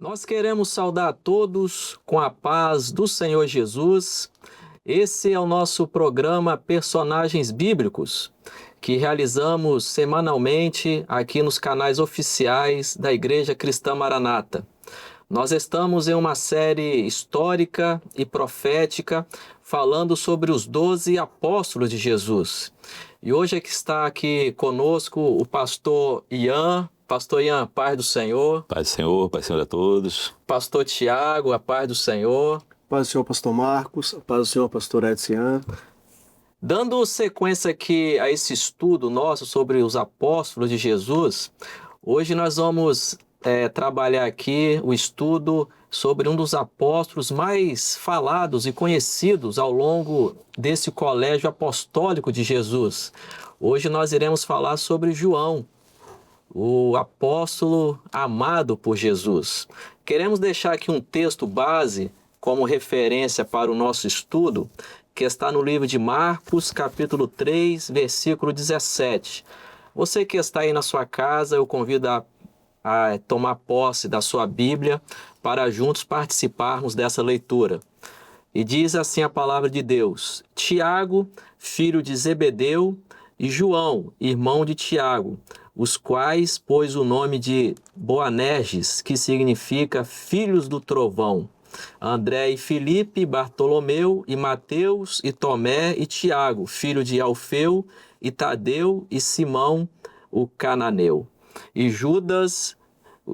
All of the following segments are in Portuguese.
Nós queremos saudar a todos com a paz do Senhor Jesus. Esse é o nosso programa Personagens Bíblicos, que realizamos semanalmente aqui nos canais oficiais da Igreja Cristã Maranata. Nós estamos em uma série histórica e profética falando sobre os 12 apóstolos de Jesus. E hoje é que está aqui conosco o pastor Ian. Pastor Ian, paz do Senhor. Paz do Senhor a todos. Pastor Tiago, a paz do Senhor. Paz do Senhor, pastor Marcos. Paz do Senhor, pastor Edson. Dando sequência aqui a esse estudo nosso sobre os apóstolos de Jesus, hoje nós vamos trabalhar aqui o estudo sobre um dos apóstolos mais falados e conhecidos ao longo desse colégio apostólico de Jesus. Hoje nós iremos falar sobre João, o apóstolo amado por Jesus. Queremos deixar aqui um texto base como referência para o nosso estudo, que está no livro de Marcos, capítulo 3, versículo 17. Você que está aí na sua casa, eu convido a tomar posse da sua Bíblia para juntos participarmos dessa leitura. E diz assim a palavra de Deus: Tiago, filho de Zebedeu, e João, irmão de Tiago, os quais pôs o nome de Boanerges, que significa filhos do trovão, André e Filipe, Bartolomeu e Mateus e Tomé e Tiago, filho de Alfeu e Tadeu e Simão, o cananeu, e Judas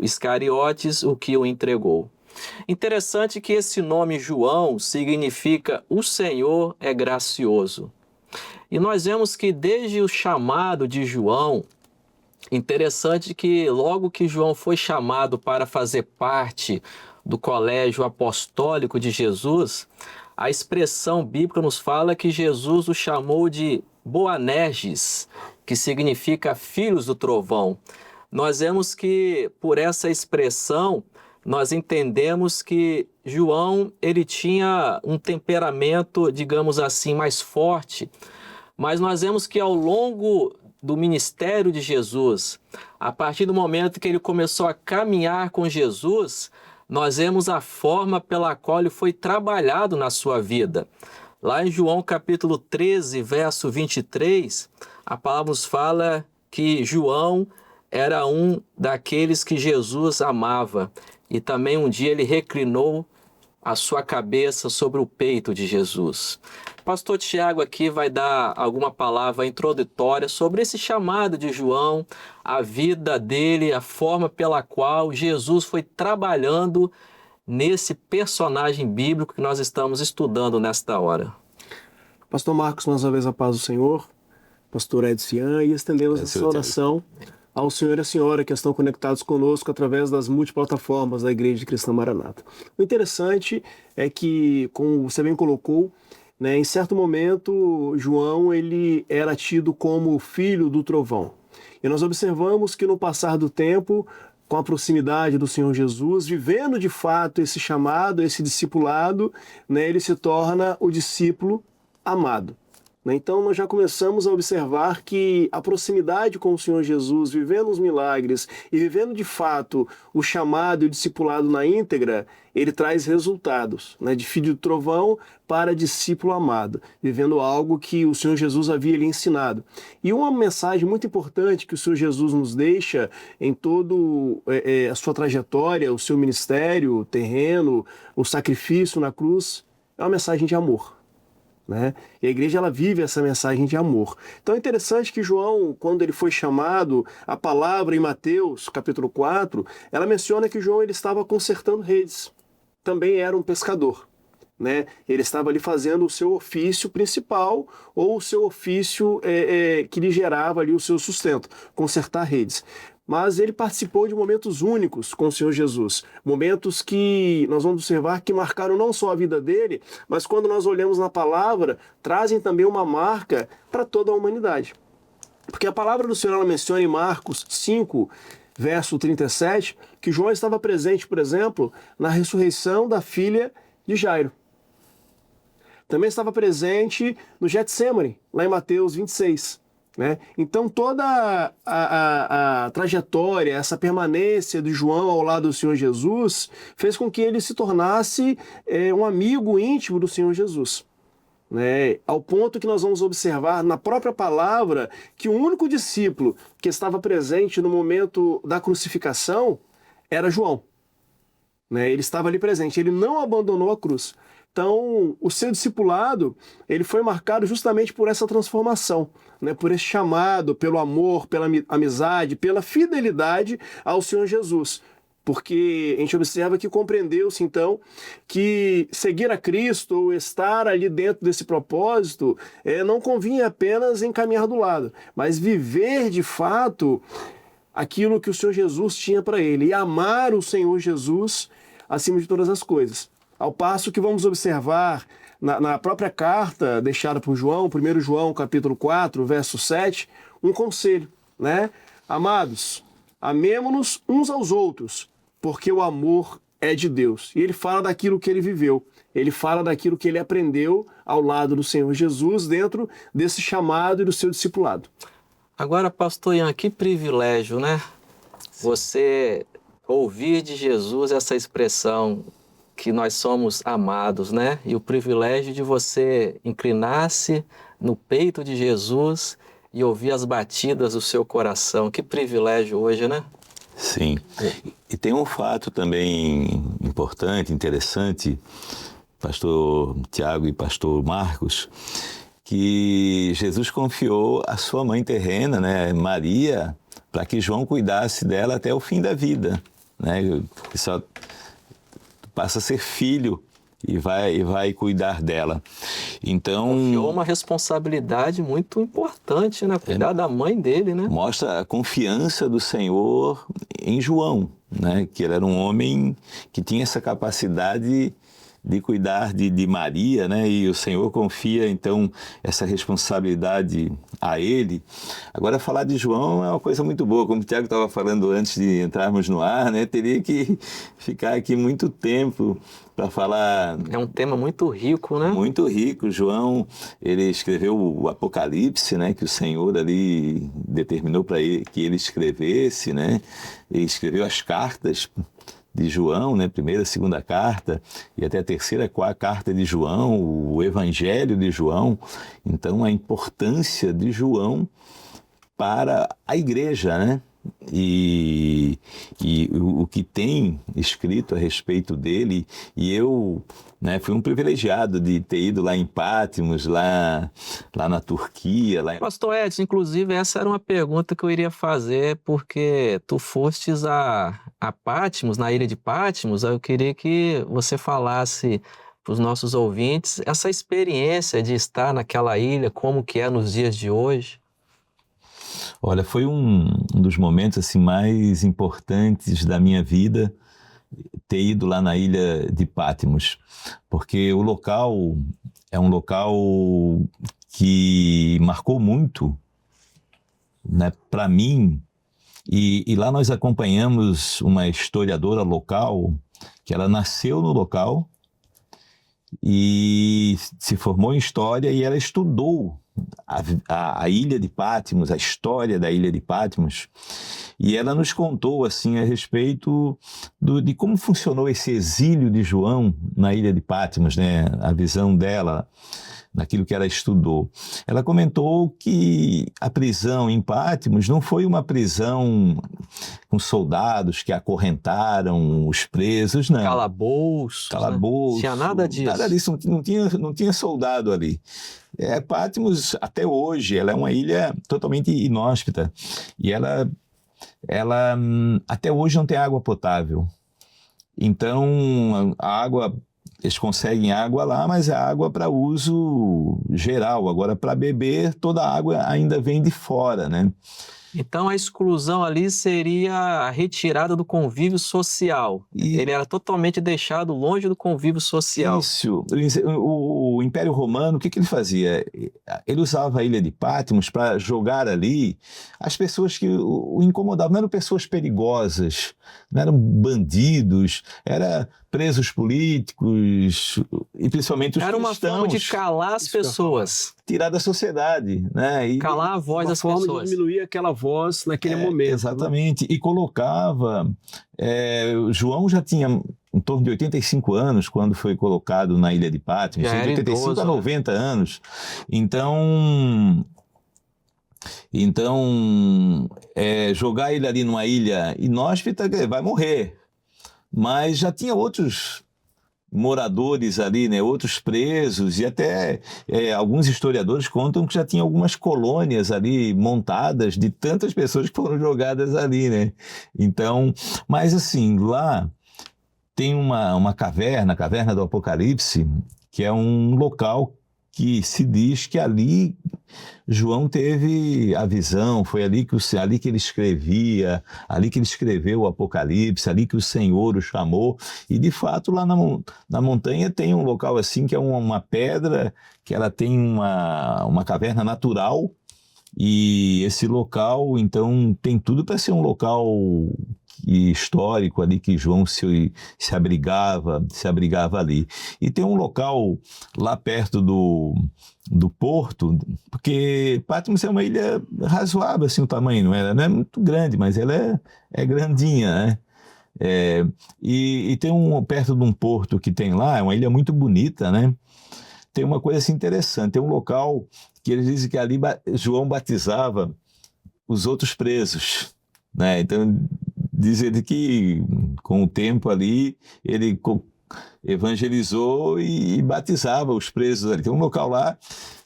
Iscariotes, o que o entregou. Interessante que esse nome João significa o Senhor é gracioso. E nós vemos que desde o chamado de João, interessante que logo que João foi chamado para fazer parte do colégio apostólico de Jesus, a expressão bíblica nos fala que Jesus o chamou de Boanerges, que significa filhos do trovão. Nós vemos que por essa expressão nós entendemos que João ele tinha um temperamento, digamos assim, mais forte, mas nós vemos que ao longo do ministério de Jesus, a partir do momento que ele começou a caminhar com Jesus, nós vemos a forma pela qual ele foi trabalhado na sua vida. Lá em João capítulo 13, verso 23, a palavra nos fala que João era um daqueles que Jesus amava e também um dia ele reclinou a sua cabeça sobre o peito de Jesus. Pastor Tiago aqui vai dar alguma palavra introdutória sobre esse chamado de João, a vida dele, a forma pela qual Jesus foi trabalhando nesse personagem bíblico que nós estamos estudando nesta hora. Pastor Marcos, mais uma vez a paz do Senhor, pastor Edson, e estendemos essa oração ao Senhor e à Senhora que estão conectados conosco através das multiplataformas da Igreja Cristã Maranata. O interessante é que, como você bem colocou, em certo momento, João ele era tido como filho do trovão. E nós observamos que no passar do tempo, com a proximidade do Senhor Jesus, vivendo de fato esse chamado, esse discipulado, ele se torna o discípulo amado. Então nós já começamos a observar que a proximidade com o Senhor Jesus, vivendo os milagres e vivendo de fato o chamado e o discipulado na íntegra, ele traz resultados, de filho do trovão para discípulo amado, vivendo algo que o Senhor Jesus havia lhe ensinado. E uma mensagem muito importante que o Senhor Jesus nos deixa em todo a sua trajetória, o seu ministério terreno, o sacrifício na cruz, é uma mensagem de amor. E a igreja ela vive essa mensagem de amor. Então é interessante que João, quando ele foi chamado, a palavra em Mateus, capítulo 4, ela menciona que João ele estava consertando redes. Também era um pescador. Ele estava ali fazendo o seu ofício principal ou o seu ofício que lhe gerava ali o seu sustento, consertar redes. Mas ele participou de momentos únicos com o Senhor Jesus, momentos que nós vamos observar que marcaram não só a vida dele, mas quando nós olhamos na palavra, trazem também uma marca para toda a humanidade. Porque a palavra do Senhor ela menciona em Marcos 5, verso 37, que João estava presente, por exemplo, na ressurreição da filha de Jairo. Também estava presente no Getsêmani, lá em Mateus 26. né? Então toda a trajetória, essa permanência de João ao lado do Senhor Jesus fez com que ele se tornasse um amigo íntimo do Senhor Jesus, né? Ao ponto que nós vamos observar na própria palavra que o único discípulo que estava presente no momento da crucificação era João, né? Ele estava ali presente, ele não abandonou a cruz. Então, o seu discipulado, ele foi marcado justamente por essa transformação, né? Por esse chamado, pelo amor, pela amizade, pela fidelidade ao Senhor Jesus. Porque a gente observa que compreendeu-se, então, que seguir a Cristo ou estar ali dentro desse propósito não convinha apenas em caminhar do lado, mas viver de fato aquilo que o Senhor Jesus tinha para ele e amar o Senhor Jesus acima de todas as coisas. Ao passo que vamos observar na própria carta deixada por João, 1 João capítulo 4, verso 7, um conselho, né? Amados, amemo-nos uns aos outros, porque o amor é de Deus. E ele fala daquilo que ele viveu, ele fala daquilo que ele aprendeu ao lado do Senhor Jesus, dentro desse chamado e do seu discipulado. Agora, pastor Ian, que privilégio, né? Você ouvir de Jesus essa expressão que nós somos amados, né? E o privilégio de você inclinar-se no peito de Jesus e ouvir as batidas do seu coração. Que privilégio hoje, né? Sim. E tem um fato também importante, interessante, pastor Tiago e pastor Marcos, que Jesus confiou a sua mãe terrena, né, Maria, para que João cuidasse dela até o fim da vida, né? Só passa a ser filho e vai cuidar dela. Então, confiou uma responsabilidade muito importante, né? Cuidar da mãe dele, né? Mostra a confiança do Senhor em João, né? Que ele era um homem que tinha essa capacidade de cuidar de Maria, né? E o Senhor confia, então, essa responsabilidade a ele. Agora, falar de João é uma coisa muito boa, como o Tiago estava falando antes de entrarmos no ar, né? Teria que ficar aqui muito tempo para falar. É um tema muito rico, né? Muito rico. João, ele escreveu o Apocalipse, né? Que o Senhor ali determinou para ele que ele escrevesse, né? Ele escreveu as cartas de João, né? Primeira, segunda carta e até a terceira, quarta carta de João, o Evangelho de João. Então, a importância de João para a igreja, né? E o que tem escrito a respeito dele, e eu, né, fui um privilegiado de ter ido lá em Patmos, lá na Turquia. Pastor Edson, inclusive essa era uma pergunta que eu iria fazer, porque tu fostes a Patmos, na ilha de Patmos. Eu queria que você falasse para os nossos ouvintes essa experiência de estar naquela ilha, como que é nos dias de hoje. Olha, foi um dos momentos assim, mais importantes da minha vida ter ido lá na ilha de Patmos, porque o local é um local que marcou muito, né, para mim, e lá nós acompanhamos uma historiadora local, que ela nasceu no local e se formou em História, e ela estudou a ilha de Patmos, a história da ilha de Patmos, e ela nos contou assim a respeito de como funcionou esse exílio de João na ilha de Patmos, né? A visão dela naquilo que ela estudou. Ela comentou que a prisão em Patmos não foi uma prisão com soldados que acorrentaram os presos, não. Calabouço. Calabouço. Né? Tinha nada disso. Nada disso, não tinha soldado ali. Patmos, até hoje, ela é uma ilha totalmente inóspita. E ela até hoje não tem água potável. Então, a água, eles conseguem água lá, mas é água para uso geral. Agora, para beber, toda a água ainda vem de fora, né? Então, a exclusão ali seria a retirada do convívio social. Ele era totalmente deixado longe do convívio social. Isso. O Império Romano, o que ele fazia? Ele usava a ilha de Patmos para jogar ali as pessoas que o incomodavam. Não eram pessoas perigosas, não eram bandidos, eram presos políticos e principalmente os Era uma cristãos. forma de calar as pessoas. Tirar da sociedade, né? E Calar a voz das forma pessoas. de diminuir aquela voz naquele momento. Exatamente. E colocava... João já tinha em torno de 85 anos quando foi colocado na ilha de Patmos. Já De era 85 idoso, a 90 anos. Então, jogar ele ali numa ilha inóspita, vai morrer. Mas já tinha outros moradores ali, né, outros presos, e até alguns historiadores contam que já tinha algumas colônias ali montadas de tantas pessoas que foram jogadas ali, né? Então, mas assim, lá tem uma caverna, a Caverna do Apocalipse, que é um local que se diz que ali João teve a visão, foi ali que ele escrevia, ali que ele escreveu o Apocalipse, ali que o Senhor o chamou, e de fato lá na montanha tem um local assim que é uma pedra, que ela tem uma caverna natural, e esse local então tem tudo para ser um local histórico ali que João se abrigava ali. E tem um local lá perto do porto, porque Patmos é uma ilha razoável, assim, o tamanho, não é muito grande, mas ela é grandinha, né? E tem perto de um porto que tem lá, é uma ilha muito bonita, né? Tem uma coisa assim interessante, tem um local que eles dizem que ali João batizava os outros presos, né? Então, diz ele que com o tempo ali, ele evangelizou e batizava os presos ali. Tem um local lá,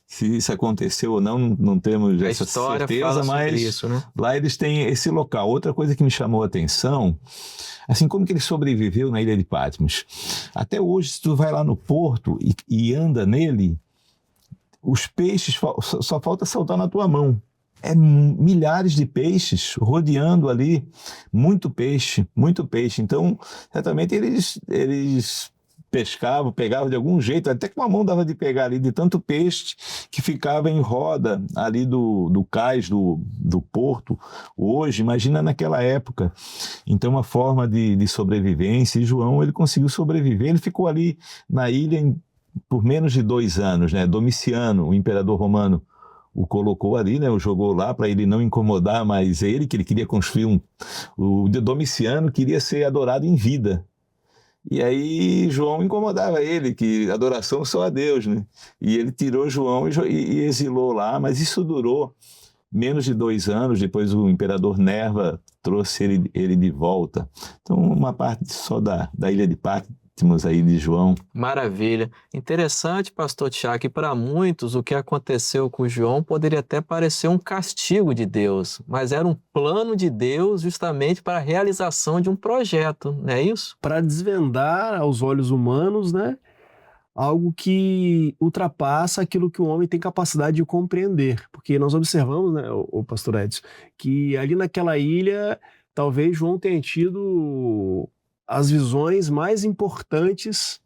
se isso aconteceu ou não, não temos essa certeza, mas isso, né? Lá eles têm esse local. Outra coisa que me chamou a atenção, assim, como que ele sobreviveu na ilha de Patmos. Até hoje, se tu vai lá no porto e anda nele, os peixes só falta saltar na tua mão. Milhares de peixes rodeando ali, muito peixe. Então, certamente eles pescavam, pegavam de algum jeito, até que uma mão dava de pegar ali, de tanto peixe que ficava em roda ali do cais do porto. Hoje, imagina naquela época. Então, uma forma de sobrevivência, e João, ele conseguiu sobreviver, ele ficou ali na ilha por menos de 2 anos, né? Domiciano, o imperador romano, o colocou ali, né? O jogou lá para ele não incomodar mais ele, que ele queria construir o Domiciano queria ser adorado em vida. E aí João incomodava ele, que adoração só a Deus, né? E ele tirou João e exilou lá, mas isso durou menos de 2 anos. Depois o imperador Nerva trouxe ele de volta. Então, uma parte só da ilha de Patmos aí de João. Maravilha. Interessante, pastor Tiago, que para muitos o que aconteceu com João poderia até parecer um castigo de Deus, mas era um plano de Deus justamente para a realização de um projeto, não é isso? Para desvendar aos olhos humanos, né, algo que ultrapassa aquilo que o homem tem capacidade de compreender. Porque nós observamos, né, o pastor Edson, que ali naquela ilha, talvez João tenha tido as visões mais importantes,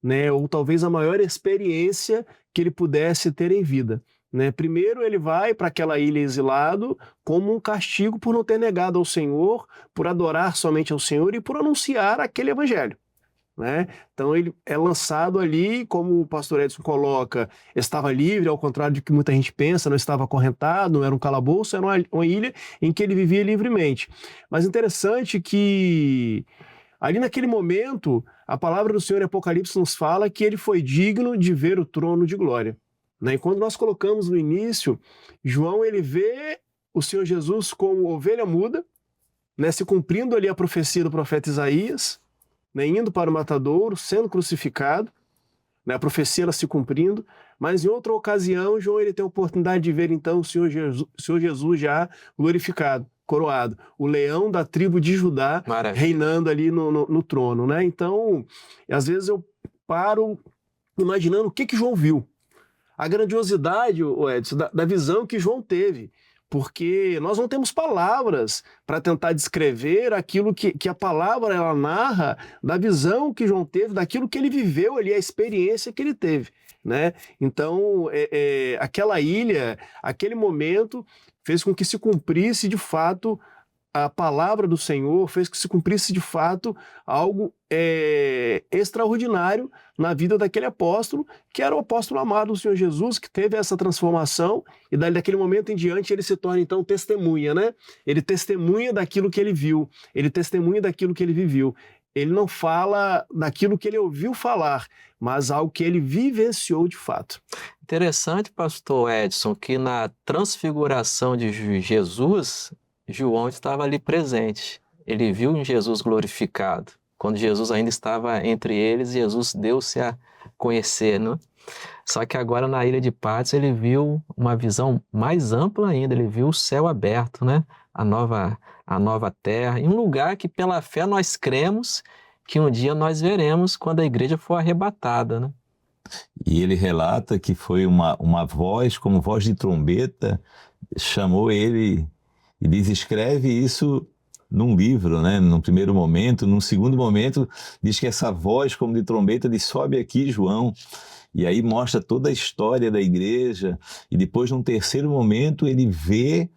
né, ou talvez a maior experiência que ele pudesse ter em vida, né? Primeiro ele vai para aquela ilha exilado como um castigo por não ter negado ao Senhor, por adorar somente ao Senhor e por anunciar aquele evangelho, né? Então ele é lançado ali, como o pastor Edson coloca, estava livre, ao contrário do que muita gente pensa, não estava acorrentado, não era um calabouço, era uma ilha em que ele vivia livremente. Mas interessante que ali naquele momento, a palavra do Senhor em Apocalipse nos fala que ele foi digno de ver o trono de glória, né? E quando nós colocamos no início, João ele vê o Senhor Jesus como ovelha muda, né, se cumprindo ali a profecia do profeta Isaías, né, indo para o matadouro, sendo crucificado, né, a profecia ela se cumprindo, mas em outra ocasião, João ele tem a oportunidade de ver então o Senhor Jesus já glorificado, coroado, o leão da tribo de Judá. Maravilha. Reinando ali no trono, né? Então, às vezes eu paro imaginando o que João viu, a grandiosidade, Edson, da visão que João teve, porque nós não temos palavras para tentar descrever aquilo que a palavra ela narra da visão que João teve, daquilo que ele viveu ali, a experiência que ele teve, né? Então, aquela ilha, aquele momento fez com que se cumprisse, de fato, a palavra do Senhor fez que se cumprisse de fato algo extraordinário na vida daquele apóstolo, que era o apóstolo amado do Senhor Jesus, que teve essa transformação, e daquele momento em diante ele se torna então testemunha, né? Ele testemunha daquilo que ele viu, ele testemunha daquilo que ele viveu. Ele não fala daquilo que ele ouviu falar, mas algo que ele vivenciou de fato. Interessante, pastor Edson, que na transfiguração de Jesus, João estava ali presente. Ele viu um Jesus glorificado. Quando Jesus ainda estava entre eles, Jesus deu-se a conhecer, né? Só que agora na ilha de Patmos ele viu uma visão mais ampla ainda. Ele viu o céu aberto, né? A nova terra, em um lugar que pela fé nós cremos que um dia nós veremos quando a igreja for arrebatada, né? E ele relata que foi uma voz, como voz de trombeta, chamou ele e diz: escreve isso num livro, né? Num primeiro momento. Num segundo momento, diz que essa voz, como de trombeta, diz: sobe aqui, João. E aí mostra toda a história da igreja. E depois, num terceiro momento, ele vê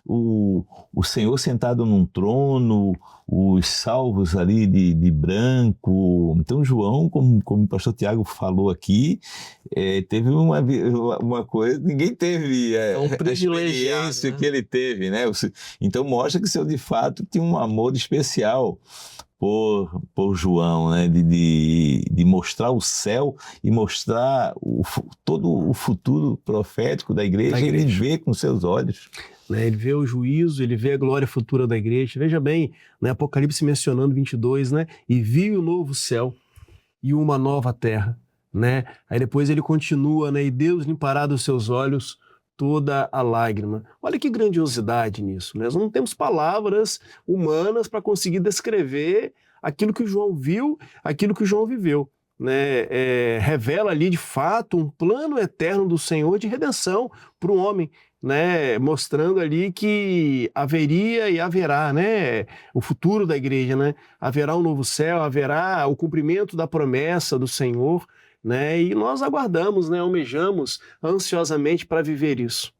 o Senhor sentado num trono, os salvos ali de branco. Então João, como o pastor Tiago falou aqui, teve uma coisa, ninguém teve um a experiência, né, que ele teve, né? Então mostra que o Senhor de fato tinha um amor especial por João, né? De mostrar o céu e mostrar todo o futuro profético da igreja. Ele vê com seus olhos. Ele vê o juízo, ele vê a glória futura da igreja. Veja bem, né, Apocalipse mencionando 22, né? E viu o novo céu e uma nova terra, né? Aí depois ele continua, né? E Deus limpará dos seus olhos toda a lágrima. Olha que grandiosidade nisso, né? Nós não temos palavras humanas para conseguir descrever aquilo que João viu, aquilo que João viveu, né? Revela ali de fato um plano eterno do Senhor de redenção para o homem, né, mostrando ali que haveria e haverá, né, o futuro da igreja, né, haverá um novo céu, haverá o cumprimento da promessa do Senhor, né, e nós aguardamos, né, almejamos ansiosamente para viver isso.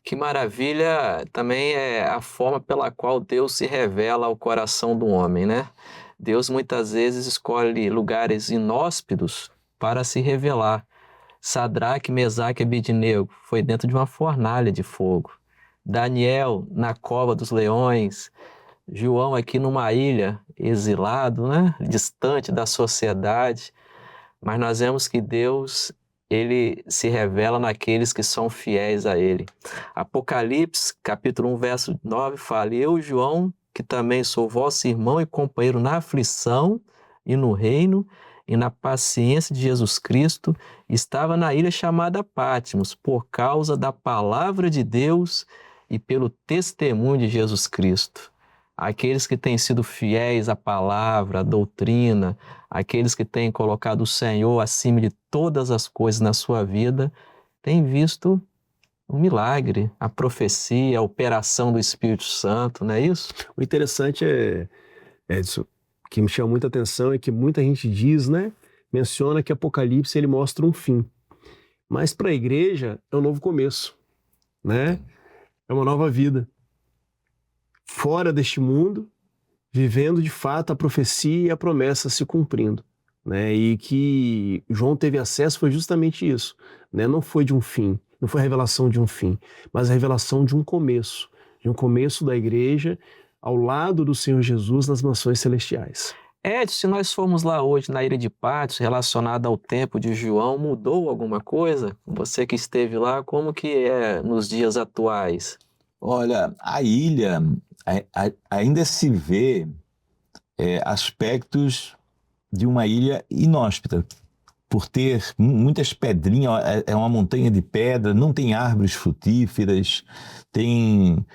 Que maravilha também é a forma pela qual Deus se revela ao coração do homem, né? Deus muitas vezes escolhe lugares inóspitos para se revelar. Sadraque, Mesaque e Abednego foi dentro de uma fornalha de fogo. Daniel na cova dos leões. João aqui numa ilha, exilado, né? Distante da sociedade. Mas nós vemos que Deus, ele se revela naqueles que são fiéis a ele. Apocalipse, capítulo 1, verso 9, fala: eu, João, que também sou vosso irmão e companheiro na aflição e no reino e na paciência de Jesus Cristo, estava na ilha chamada Patmos, por causa da palavra de Deus e pelo testemunho de Jesus Cristo. Aqueles que têm sido fiéis à palavra, à doutrina, aqueles que têm colocado o Senhor acima de todas as coisas na sua vida, têm visto o milagre, a profecia, a operação do Espírito Santo, não é isso? O interessante Edson, que me chama muita atenção é que muita gente diz, né, menciona que Apocalipse ele mostra um fim, mas para a igreja é um novo começo, né? É uma nova vida, fora deste mundo, vivendo de fato a profecia e a promessa se cumprindo, né? E que João teve acesso foi justamente isso, né? Não foi de um fim, não foi a revelação de um fim, mas a revelação de um começo da igreja ao lado do Senhor Jesus nas mansões celestiais. Edson, se nós formos lá hoje na ilha de Patmos, relacionada ao tempo de João, mudou alguma coisa? Você que esteve lá, como que é nos dias atuais? Olha, a ilha ainda se vê aspectos de uma ilha inóspita, por ter muitas pedrinhas, é uma montanha de pedra, não tem árvores frutíferas, tem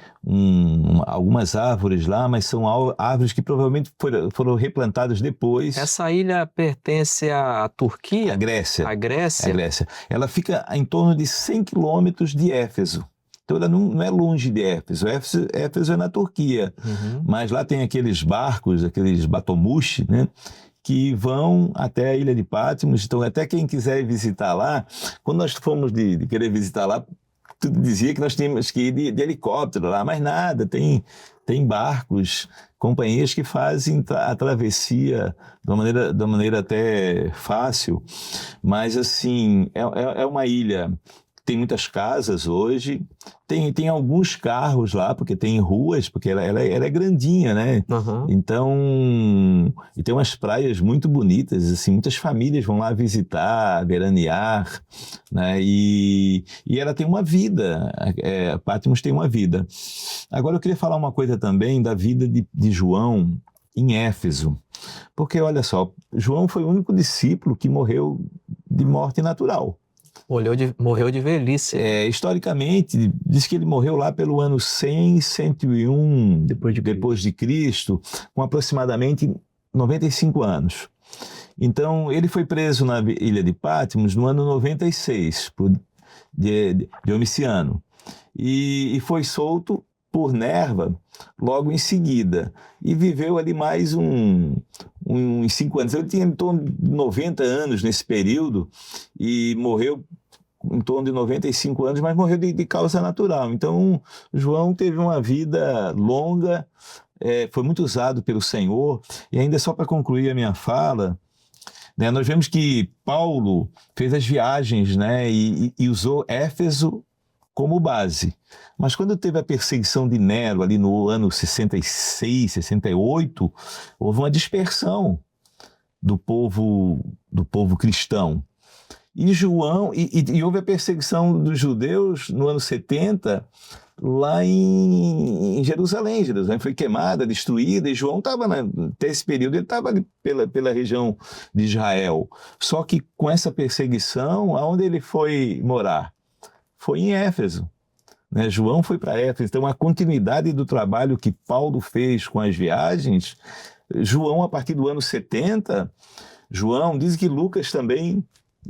algumas árvores lá, mas são árvores que provavelmente foram replantadas depois. Essa ilha pertence à Turquia? À Grécia. À Grécia? À Grécia. Ela fica em torno de 100 quilômetros de Éfeso. Então ela não é longe de Éfeso. Éfeso é na Turquia. Uhum. Mas lá tem aqueles barcos, aqueles batomushi, né, que vão até a ilha de Patmos. Então até quem quiser visitar lá, quando nós fomos de querer visitar lá, tudo dizia que nós tínhamos que ir de helicóptero lá, mas nada, tem barcos, companhias que fazem a travessia de uma maneira até fácil, mas assim, é uma ilha. Tem muitas casas hoje, tem alguns carros lá, porque tem ruas, porque ela é grandinha, né? Uhum. Então, e tem umas praias muito bonitas, assim, muitas famílias vão lá visitar, veranear, né? E ela tem uma vida, Patmos tem uma vida. Agora eu queria falar uma coisa também da vida de João em Éfeso, porque olha só, João foi o único discípulo que morreu de morte natural. Morreu de velhice. Historicamente, diz que ele morreu lá pelo ano 100, 101 depois de Cristo, com aproximadamente 95 anos. Então, ele foi preso na ilha de Patmos no ano 96, de Domiciano, e foi solto por Nerva logo em seguida, e viveu ali mais uns 5 anos. Ele tinha em torno de 90 anos nesse período, e morreu em torno de 95 anos, mas morreu de causa natural. Então, João teve uma vida longa, foi muito usado pelo Senhor. E ainda só para concluir a minha fala, né, nós vemos que Paulo fez as viagens, né, e usou Éfeso como base. Mas quando teve a perseguição de Nero, ali no ano 66, 68, houve uma dispersão do povo cristão. E João, e houve a perseguição dos judeus no ano 70, lá em Jerusalém. Jerusalém foi queimada, destruída, e João estava, até esse período, ele estava ali pela região de Israel. Só que com essa perseguição, aonde ele foi morar? Foi em Éfeso. Né? João foi para Éfeso. Então, a continuidade do trabalho que Paulo fez com as viagens, João, a partir do ano 70, João, diz que Lucas também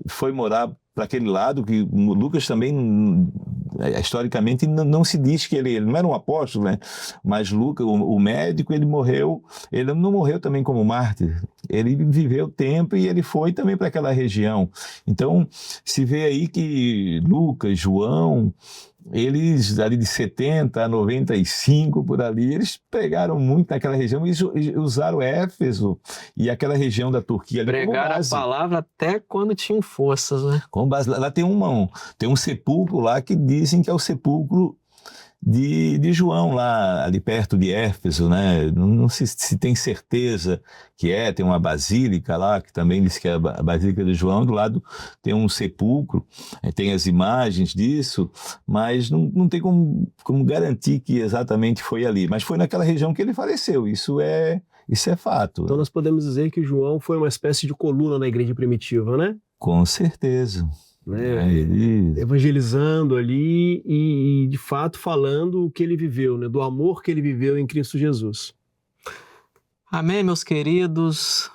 foi morar para aquele lado, que Lucas também, historicamente, não se diz que ele não era um apóstolo, né? Mas Lucas, o médico, ele não morreu também como mártir, ele viveu tempo e ele foi também para aquela região. Então, se vê aí que Lucas, João, eles ali de 70 a 95 por ali, eles pregaram muito naquela região e usaram Éfeso e aquela região da Turquia ali como Pregaram a base. palavra até quando tinham forças, né? Como base. Lá tem um sepulcro lá que dizem que é o sepulcro de João, lá ali perto de Éfeso, né? Não se tem certeza que tem uma basílica lá, que também diz que é a Basílica de João, do lado tem um sepulcro, tem as imagens disso, mas não tem como garantir que exatamente foi ali. Mas foi naquela região que ele faleceu, isso é fato. Então nós podemos dizer que João foi uma espécie de coluna na igreja primitiva, né? Com certeza. Né? Evangelizando ali e de fato falando o que ele viveu, né? Do amor que ele viveu em Cristo Jesus. Amém, meus queridos.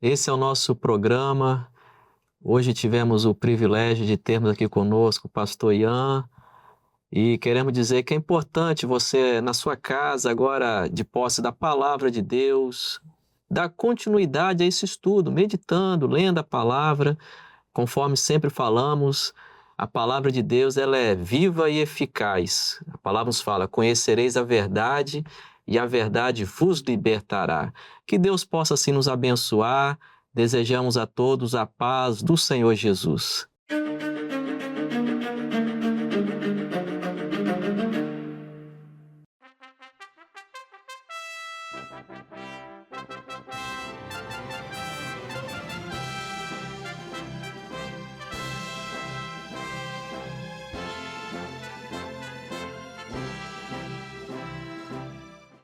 Esse é o nosso programa. Hoje tivemos o privilégio de termos aqui conosco o pastor Ian, e queremos dizer que é importante você, na sua casa, agora de posse da palavra de Deus, dar continuidade a esse estudo, meditando, lendo a palavra. Conforme sempre falamos, a palavra de Deus ela é viva e eficaz. A palavra nos fala: conhecereis a verdade e a verdade vos libertará. Que Deus possa assim nos abençoar. Desejamos a todos a paz do Senhor Jesus.